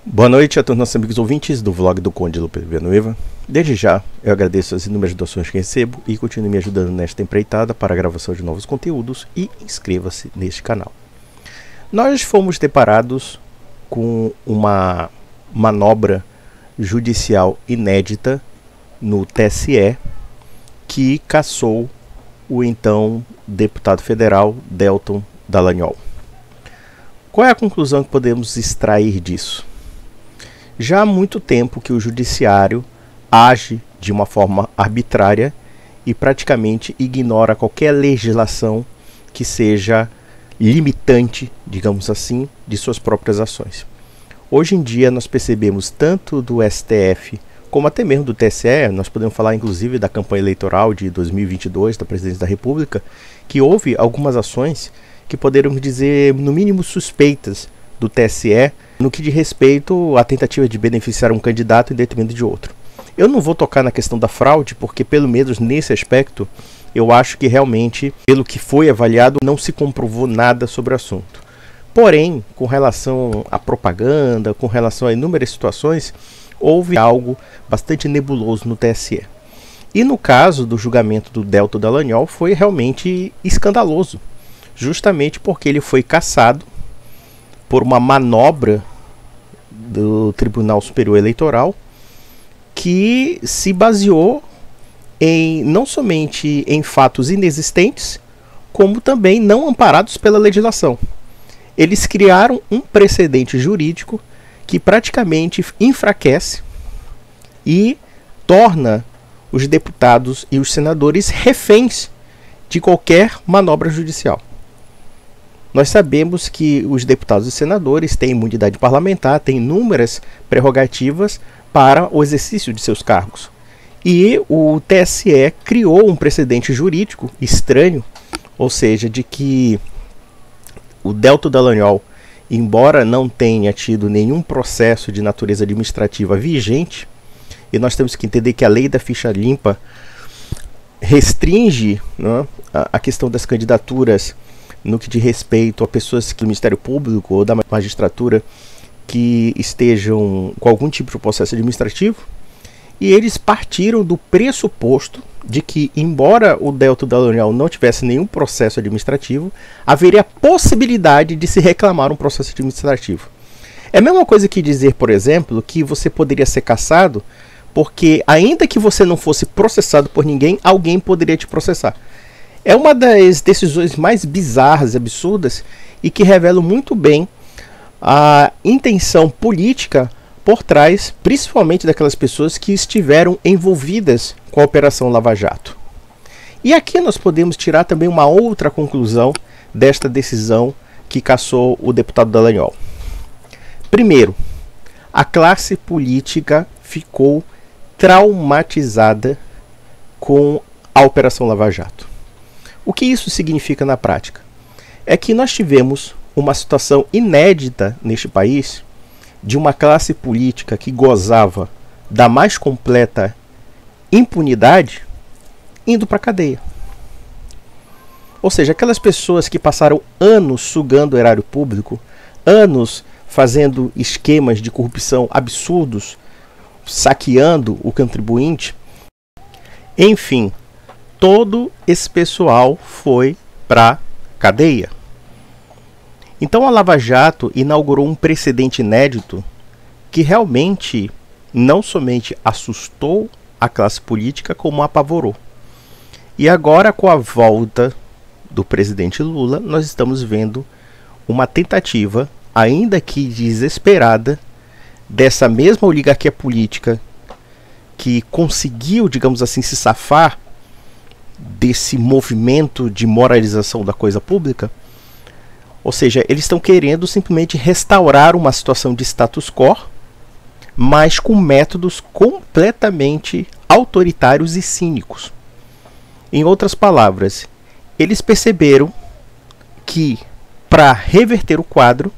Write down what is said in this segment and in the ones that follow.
Boa noite a todos os nossos amigos ouvintes do vlog do Conde Lupe Villanueva. Desde já, eu agradeço as inúmeras doações que recebo e continue me ajudando nesta empreitada para a gravação de novos conteúdos e inscreva-se neste canal. Nós fomos deparados com uma manobra judicial inédita no TSE que cassou o então deputado federal Deltan Dallagnol. Qual é a conclusão que podemos extrair disso? Já há muito tempo que o judiciário age de uma forma arbitrária e praticamente ignora qualquer legislação que seja limitante, digamos assim, de suas próprias ações. Hoje em dia nós percebemos tanto do STF como até mesmo do TSE, nós podemos falar inclusive da campanha eleitoral de 2022 da Presidência da República, que houve algumas ações que poderíamos dizer no mínimo suspeitas do TSE no que diz respeito à tentativa de beneficiar um candidato em detrimento de outro. Eu não vou tocar na questão da fraude, porque pelo menos nesse aspecto eu acho que realmente, pelo que foi avaliado, não se comprovou nada sobre o assunto. Porém, com relação à propaganda, com relação a inúmeras situações, houve algo bastante nebuloso no TSE. E no caso do julgamento do Deltan Dallagnol foi realmente escandaloso, justamente porque ele foi cassado por uma manobra do Tribunal Superior Eleitoral que se baseou não somente em fatos inexistentes, como também não amparados pela legislação. Eles criaram um precedente jurídico que praticamente enfraquece e torna os deputados e os senadores reféns de qualquer manobra judicial. Nós sabemos que os deputados e senadores têm imunidade parlamentar, têm inúmeras prerrogativas para o exercício de seus cargos. E o TSE criou um precedente jurídico estranho, ou seja, de que o Deltan Dallagnol, embora não tenha tido nenhum processo de natureza administrativa vigente, e nós temos que entender que a lei da ficha limpa restringe, né, a questão das candidaturas no que diz respeito a pessoas do Ministério Público ou da magistratura que estejam com algum tipo de processo administrativo, e eles partiram do pressuposto de que, embora o Deltan Dallagnol não tivesse nenhum processo administrativo, haveria a possibilidade de se reclamar um processo administrativo. É a mesma coisa que dizer, por exemplo, que você poderia ser cassado porque, ainda que você não fosse processado por ninguém, alguém poderia te processar. É uma das decisões mais bizarras e absurdas e que revela muito bem a intenção política por trás, principalmente daquelas pessoas que estiveram envolvidas com a Operação Lava Jato. E aqui nós podemos tirar também uma outra conclusão desta decisão que cassou o deputado Dallagnol. Primeiro, a classe política ficou traumatizada com a Operação Lava Jato. O que isso significa na prática? É que nós tivemos uma situação inédita neste país de uma classe política que gozava da mais completa impunidade indo para a cadeia. Ou seja, aquelas pessoas que passaram anos sugando o erário público, anos fazendo esquemas de corrupção absurdos, saqueando o contribuinte, enfim, todo esse pessoal foi para cadeia. Então a Lava Jato inaugurou um precedente inédito que realmente não somente assustou a classe política, como apavorou. E agora, com a volta do presidente Lula, nós estamos vendo uma tentativa, ainda que desesperada, dessa mesma oligarquia política que conseguiu, digamos assim, se safar desse movimento de moralização da coisa pública. Ou seja, eles estão querendo simplesmente restaurar uma situação de status quo, mas com métodos completamente autoritários e cínicos. Em outras palavras, eles perceberam que, para reverter o quadro,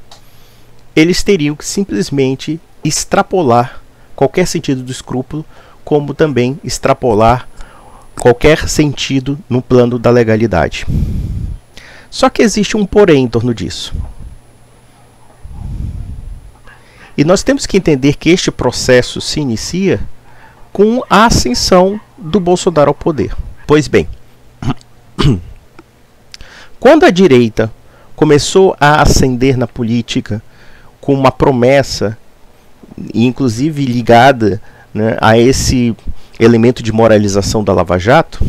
eles teriam que simplesmente extrapolar qualquer sentido do escrúpulo, como também extrapolar qualquer sentido no plano da legalidade. Só que existe um porém em torno disso. E nós temos que entender que este processo se inicia com a ascensão do Bolsonaro ao poder. Pois bem, quando a direita começou a ascender na política com uma promessa, inclusive ligada, né, a esse elemento de moralização da Lava Jato,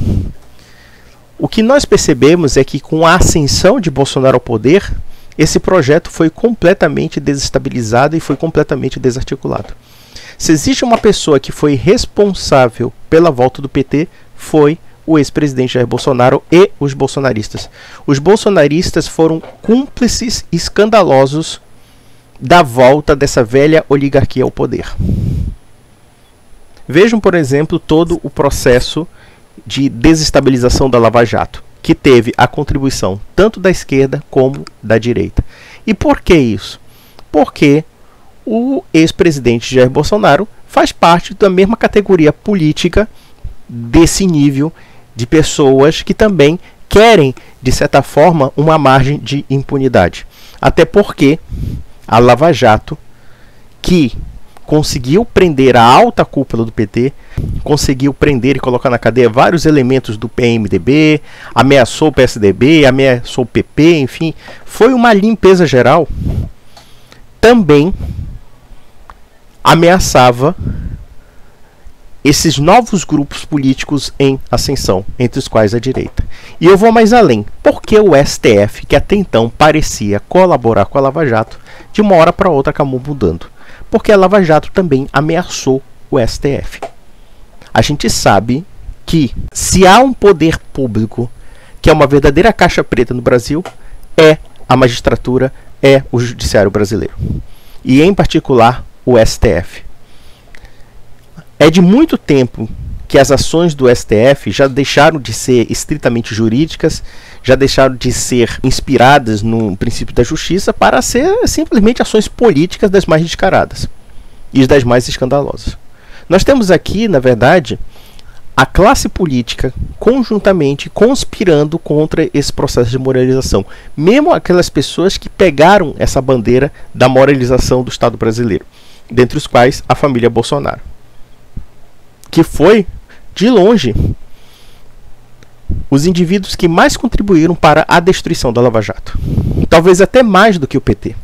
o que nós percebemos é que com a ascensão de Bolsonaro ao poder, esse projeto foi completamente desestabilizado e foi completamente desarticulado. Se existe uma pessoa que foi responsável pela volta do PT, foi o ex-presidente Jair Bolsonaro e os bolsonaristas. Os bolsonaristas foram cúmplices escandalosos da volta dessa velha oligarquia ao poder. Vejam, por exemplo, todo o processo de desestabilização da Lava Jato, que teve a contribuição tanto da esquerda como da direita. E por que isso? Porque o ex-presidente Jair Bolsonaro faz parte da mesma categoria política desse nível de pessoas que também querem, de certa forma, uma margem de impunidade. Até porque a Lava Jato, que conseguiu prender a alta cúpula do PT, conseguiu prender e colocar na cadeia vários elementos do PMDB, ameaçou o PSDB, ameaçou o PP, enfim, foi uma limpeza geral, também ameaçava esses novos grupos políticos em ascensão, entre os quais a direita. E eu vou mais além. Porque o STF, que até então parecia colaborar com a Lava Jato, de uma hora para outra acabou mudando? Porque a Lava Jato também ameaçou o STF. A gente sabe que se há um poder público que é uma verdadeira caixa preta no Brasil, é a magistratura, é o judiciário brasileiro. E em particular o STF. É de muito tempo que as ações do STF já deixaram de ser estritamente jurídicas, já deixaram de ser inspiradas no princípio da justiça para ser simplesmente ações políticas das mais descaradas e das mais escandalosas. Nós temos aqui, na verdade, a classe política conjuntamente conspirando contra esse processo de moralização. Mesmo aquelas pessoas que pegaram essa bandeira da moralização do Estado brasileiro, dentre os quais a família Bolsonaro, que foi, de longe, os indivíduos que mais contribuíram para a destruição da Lava Jato. Talvez até mais do que o PT.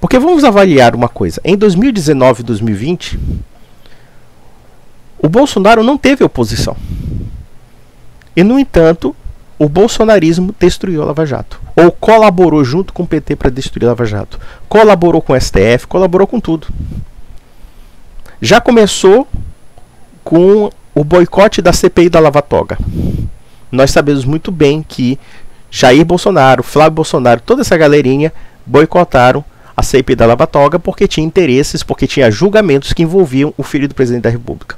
Porque vamos avaliar uma coisa. Em 2019 e 2020, o Bolsonaro não teve oposição. E, no entanto, o bolsonarismo destruiu a Lava Jato. Ou colaborou junto com o PT para destruir a Lava Jato. Colaborou com o STF, colaborou com tudo. Já começou com o boicote da CPI da Lava Toga. Nós sabemos muito bem que Jair Bolsonaro, Flávio Bolsonaro, toda essa galerinha boicotaram a CPI da Lava Toga porque tinha interesses, porque tinha julgamentos que envolviam o filho do presidente da República.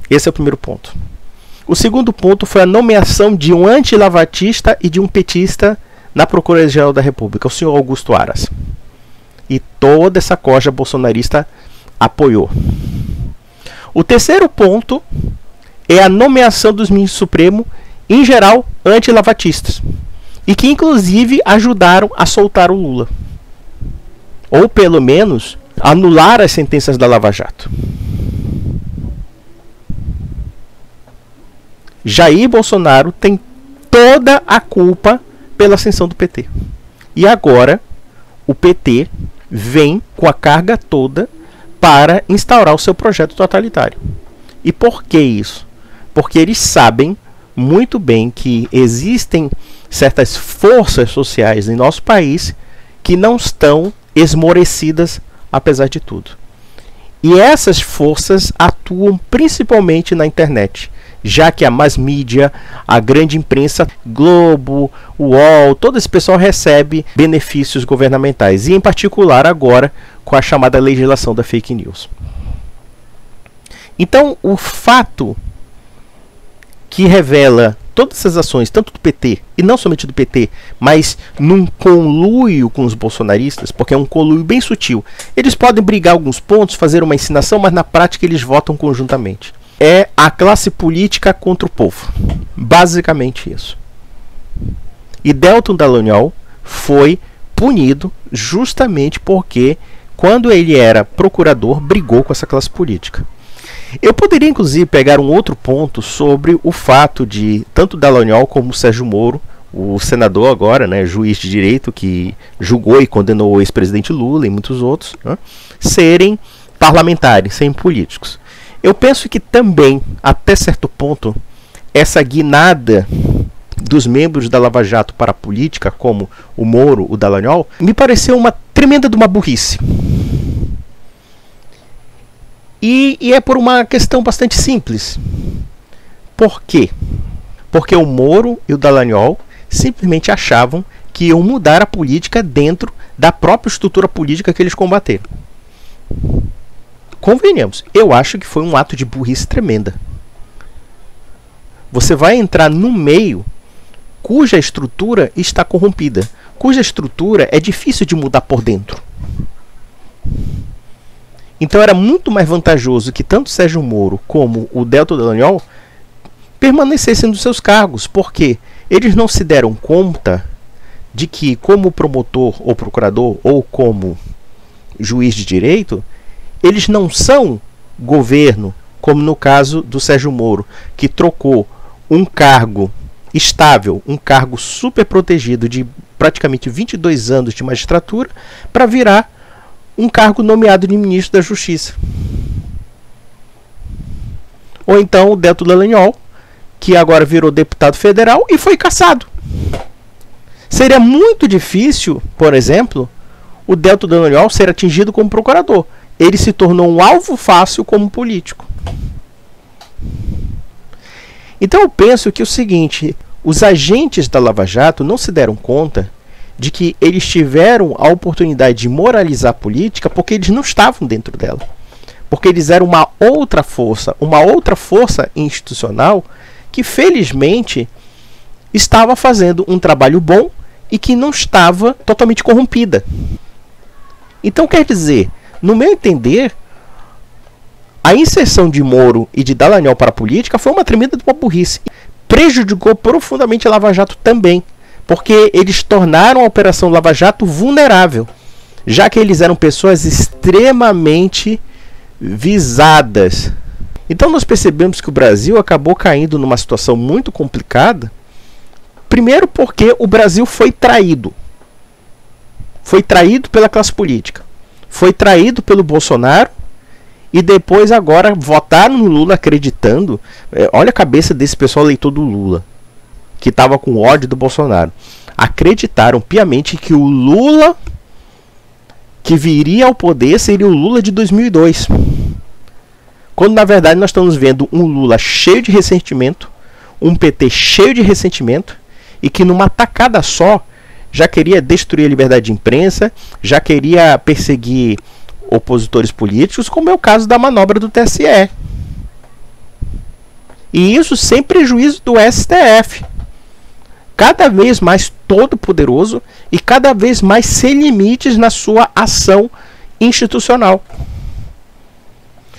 Esse é o primeiro ponto. O segundo ponto foi a nomeação de um antilavatista e de um petista na Procuradoria-Geral da República, o senhor Augusto Aras. E toda essa corja bolsonarista apoiou. O terceiro ponto é a nomeação dos ministros supremos, em geral, antilavatistas. E que, inclusive, ajudaram a soltar o Lula. Ou, pelo menos, anular as sentenças da Lava Jato. Jair Bolsonaro tem toda a culpa pela ascensão do PT. E agora, o PT vem com a carga toda para instaurar o seu projeto totalitário. E por que isso? Porque eles sabem muito bem que existem certas forças sociais em nosso país que não estão esmorecidas apesar de tudo. E essas forças atuam principalmente na internet, já que a mass media, a grande imprensa, Globo, UOL, todo esse pessoal recebe benefícios governamentais, e em particular agora com a chamada legislação da fake news. Então, o fato que revela todas essas ações, tanto do PT, e não somente do PT, mas num conluio com os bolsonaristas, porque é um conluio bem sutil. Eles podem brigar alguns pontos, fazer uma ensinação, mas na prática eles votam conjuntamente. É a classe política contra o povo. Basicamente isso. E Deltan Dallagnol foi punido justamente porque quando ele era procurador, brigou com essa classe política. Eu poderia, inclusive, pegar um outro ponto sobre o fato de tanto Dallagnol como o Sérgio Moro, o senador agora, né, juiz de direito que julgou e condenou o ex-presidente Lula e muitos outros, né, serem parlamentares, serem políticos. Eu penso que também, até certo ponto, essa guinada dos membros da Lava Jato para a política, como o Moro, o Dallagnol, me pareceu uma tremenda de uma burrice. E é por uma questão bastante simples. Por quê? Porque o Moro e o Dallagnol simplesmente achavam que iam mudar a política dentro da própria estrutura política que eles combateram. Convenhamos, eu acho que foi um ato de burrice tremenda. Você vai entrar no meio cuja estrutura está corrompida, cuja estrutura é difícil de mudar por dentro. Então era muito mais vantajoso que tanto Sérgio Moro como o Deltan Dallagnol permanecessem nos seus cargos, porque eles não se deram conta de que, como promotor ou procurador ou como juiz de direito, eles não são governo, como no caso do Sérgio Moro, que trocou um cargo estável, um cargo super protegido de praticamente 22 anos de magistratura, para virar um cargo nomeado de ministro da Justiça. Ou então o Deltan Dallagnol, que agora virou deputado federal e foi cassado. Seria muito difícil, por exemplo, o Deltan Dallagnol ser atingido como procurador. Ele se tornou um alvo fácil como político. Então eu penso que é o seguinte, os agentes da Lava Jato não se deram conta de que eles tiveram a oportunidade de moralizar a política porque eles não estavam dentro dela. Porque eles eram uma outra força institucional que felizmente estava fazendo um trabalho bom e que não estava totalmente corrompida. Então quer dizer, no meu entender, a inserção de Moro e de Dallagnol para a política foi uma tremenda de uma burrice. Prejudicou profundamente a Lava Jato também, porque eles tornaram a Operação Lava Jato vulnerável, já que eles eram pessoas extremamente visadas. Então nós percebemos que o Brasil acabou caindo numa situação muito complicada, primeiro porque o Brasil foi traído. Foi traído pela classe política, foi traído pelo Bolsonaro, e depois agora votaram no Lula acreditando. Olha a cabeça desse pessoal eleitor do Lula, que estava com ódio do Bolsonaro. Acreditaram piamente que o Lula que viria ao poder seria o Lula de 2002. Quando na verdade nós estamos vendo um Lula cheio de ressentimento, um PT cheio de ressentimento, e que numa tacada só já queria destruir a liberdade de imprensa, já queria perseguir opositores políticos, como é o caso da manobra do TSE. E isso sem prejuízo do STF, cada vez mais todo poderoso e cada vez mais sem limites na sua ação institucional.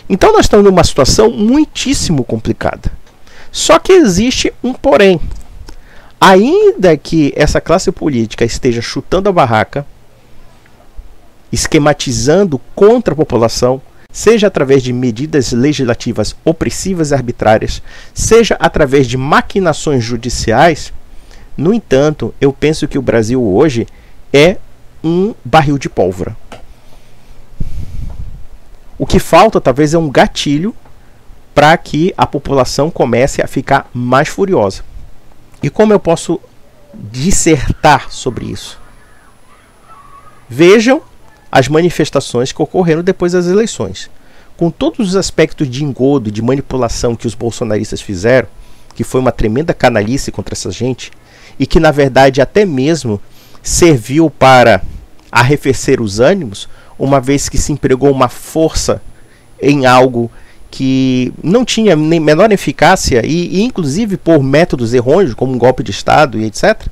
Então nós estamos numa situação muitíssimo complicada. Só que existe um porém. Ainda que essa classe política esteja chutando a barraca, esquematizando contra a população, seja através de medidas legislativas opressivas e arbitrárias, seja através de maquinações judiciais, no entanto, eu penso que o Brasil hoje é um barril de pólvora. O que falta talvez é um gatilho para que a população comece a ficar mais furiosa. E como eu posso dissertar sobre isso? Vejam as manifestações que ocorreram depois das eleições. Com todos os aspectos de engodo, de manipulação que os bolsonaristas fizeram, que foi uma tremenda canalice contra essa gente, e que na verdade até mesmo serviu para arrefecer os ânimos, uma vez que se empregou uma força em algo que não tinha nem menor eficácia, e inclusive por métodos errôneos, como um golpe de Estado e etc.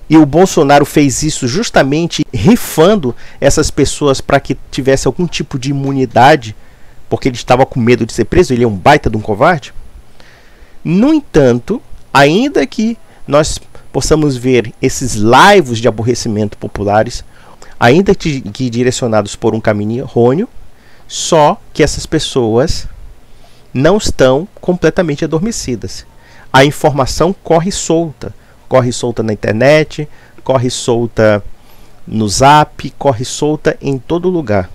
E o Bolsonaro fez isso justamente rifando essas pessoas para que tivesse algum tipo de imunidade, porque ele estava com medo de ser preso, ele é um baita de um covarde. No entanto, ainda que nós possamos ver esses laivos de aborrecimento populares, ainda que direcionados por um caminho errôneo, só que essas pessoas não estão completamente adormecidas. A informação corre solta na internet, corre solta no Zap, corre solta em todo lugar.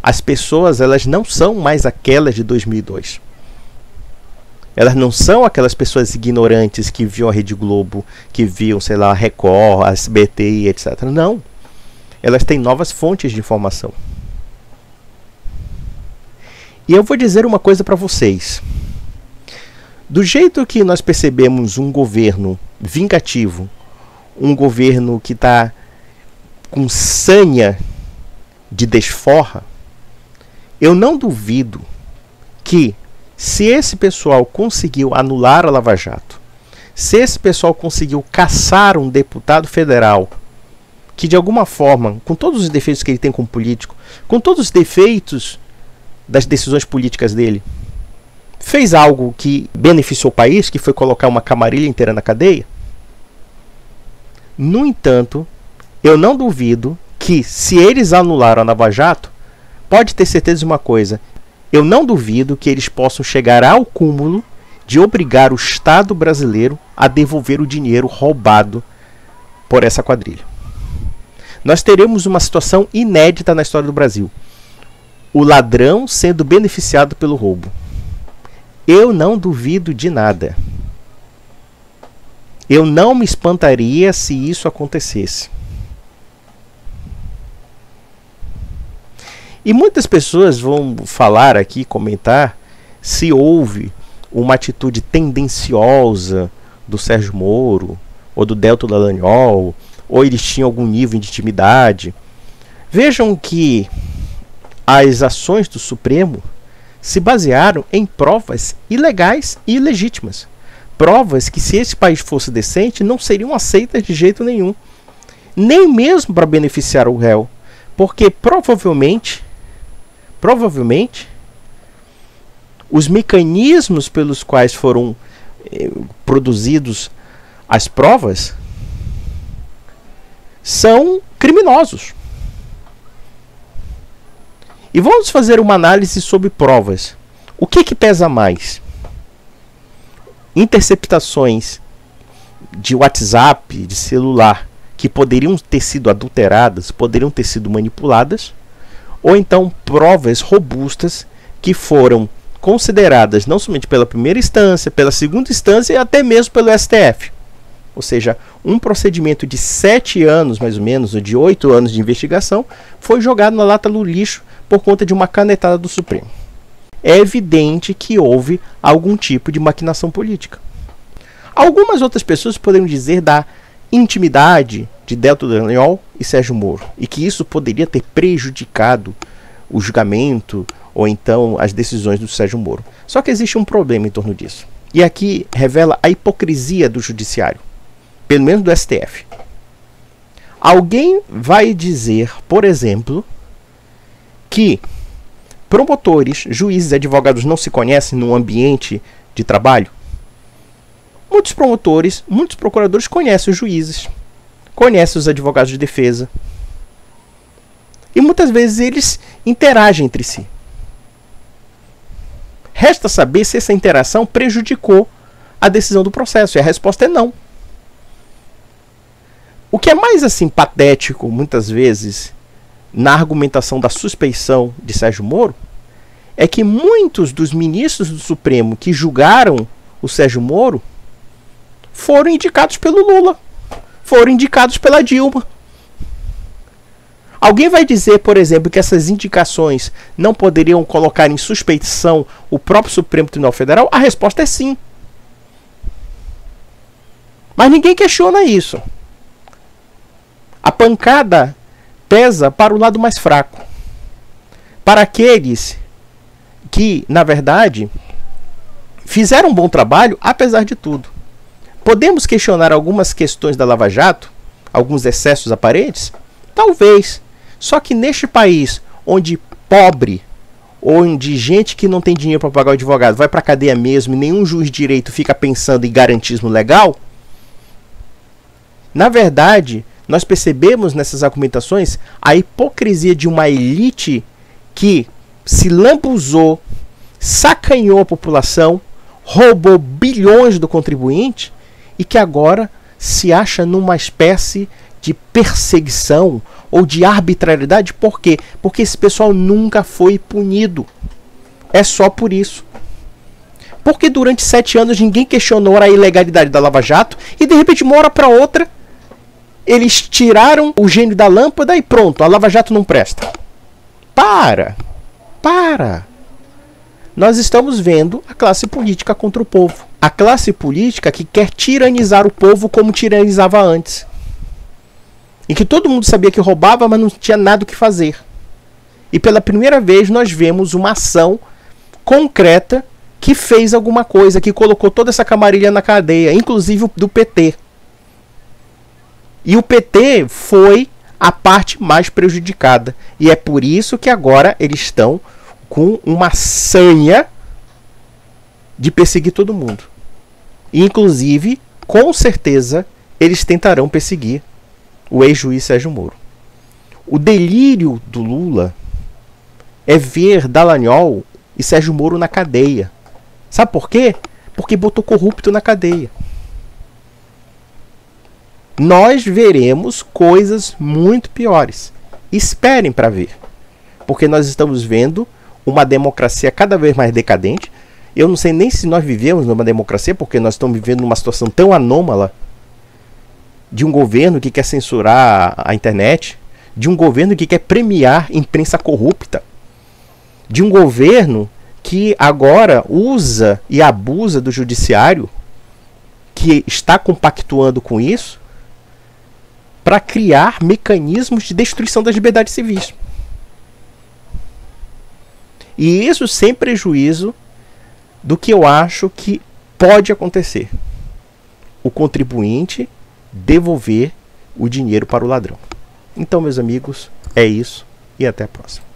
As pessoas, elas não são mais aquelas de 2002. Elas não são aquelas pessoas ignorantes que viam a Rede Globo, que viam, sei lá, a Record, a SBT e etc. Não. Elas têm novas fontes de informação. E eu vou dizer uma coisa para vocês. Do jeito que nós percebemos um governo vingativo, um governo que está com sanha de desforra, eu não duvido que, se esse pessoal conseguiu anular a Lava Jato, se esse pessoal conseguiu caçar um deputado federal que, de alguma forma, com todos os defeitos que ele tem como político, com todos os defeitos das decisões políticas dele, fez algo que beneficiou o país, que foi colocar uma camarilha inteira na cadeia. No entanto, eu não duvido que, se eles anularam a Lava Jato, pode ter certeza de uma coisa: eu não duvido que eles possam chegar ao cúmulo de obrigar o Estado brasileiro a devolver o dinheiro roubado por essa quadrilha. Nós teremos uma situação inédita na história do Brasil: o ladrão sendo beneficiado pelo roubo. Eu não duvido de nada. Eu não me espantaria se isso acontecesse. E muitas pessoas vão falar aqui, comentar, se houve uma atitude tendenciosa do Sérgio Moro, ou do Deltan Dallagnol, ou eles tinham algum nível de intimidade. Vejam que as ações do Supremo se basearam em provas ilegais e ilegítimas. Provas que, se esse país fosse decente, não seriam aceitas de jeito nenhum. Nem mesmo para beneficiar o réu. Porque provavelmente, os mecanismos pelos quais foram produzidos as provas são criminosos. E vamos fazer uma análise sobre provas. O que pesa mais? Interceptações de WhatsApp, de celular, que poderiam ter sido adulteradas, poderiam ter sido manipuladas, ou então provas robustas que foram consideradas não somente pela primeira instância, pela segunda instância e até mesmo pelo STF. Ou seja, um procedimento de 7 anos, mais ou menos, ou de 8 anos de investigação, foi jogado na lata do lixo por conta de uma canetada do Supremo. É evidente que houve algum tipo de maquinação política. Algumas outras pessoas poderiam dizer da intimidade de Deltan Dallagnol e Sérgio Moro, e que isso poderia ter prejudicado o julgamento ou então as decisões do Sérgio Moro. Só que existe um problema em torno disso. E aqui revela a hipocrisia do judiciário, pelo menos do STF. Alguém vai dizer, por exemplo, que promotores, juízes e advogados não se conhecem no ambiente de trabalho? Muitos promotores, muitos procuradores conhecem os juízes, conhecem os advogados de defesa. E muitas vezes eles interagem entre si. Resta saber se essa interação prejudicou a decisão do processo. E a resposta é não. O que é mais assim patético, muitas vezes, na argumentação da suspeição de Sérgio Moro, é que muitos dos ministros do Supremo que julgaram o Sérgio Moro foram indicados pelo Lula, foram indicados pela Dilma. Alguém vai dizer, por exemplo, que essas indicações não poderiam colocar em suspeição o próprio Supremo Tribunal Federal? A resposta é sim. Mas ninguém questiona isso. A pancada pesa para o lado mais fraco. Para aqueles que, na verdade, fizeram um bom trabalho, apesar de tudo. Podemos questionar algumas questões da Lava Jato, alguns excessos aparentes? Talvez. Só que neste país, onde pobre, onde gente que não tem dinheiro para pagar o advogado vai para a cadeia mesmo e nenhum juiz de direito fica pensando em garantismo legal, na verdade, nós percebemos nessas argumentações a hipocrisia de uma elite que se lambuzou, sacaneou a população, roubou bilhões do contribuinte e que agora se acha numa espécie de perseguição ou de arbitrariedade. Por quê? Porque esse pessoal nunca foi punido. É só por isso. Porque durante 7 anos ninguém questionou a ilegalidade da Lava Jato e de repente, uma hora para outra, eles tiraram o gênio da lâmpada e pronto, a Lava Jato não presta. Para! Nós estamos vendo a classe política contra o povo. A classe política que quer tiranizar o povo como tiranizava antes. Em que todo mundo sabia que roubava, mas não tinha nada o que fazer. E pela primeira vez nós vemos uma ação concreta que fez alguma coisa, que colocou toda essa camarilha na cadeia, inclusive do PT. E o PT foi a parte mais prejudicada. E é por isso que agora eles estão com uma sanha de perseguir todo mundo. E, inclusive, com certeza, eles tentarão perseguir o ex-juiz Sérgio Moro. O delírio do Lula é ver Dallagnol e Sérgio Moro na cadeia. Sabe por quê? Porque botou corrupto na cadeia. Nós veremos coisas muito piores. Esperem para ver. Porque nós estamos vendo uma democracia cada vez mais decadente. Eu não sei nem se nós vivemos numa democracia, porque nós estamos vivendo numa situação tão anômala de um governo que quer censurar a internet, de um governo que quer premiar imprensa corrupta, de um governo que agora usa e abusa do judiciário, que está compactuando com isso, para criar mecanismos de destruição das liberdades civis. E isso sem prejuízo do que eu acho que pode acontecer: o contribuinte devolver o dinheiro para o ladrão. Então, meus amigos, é isso e até a próxima.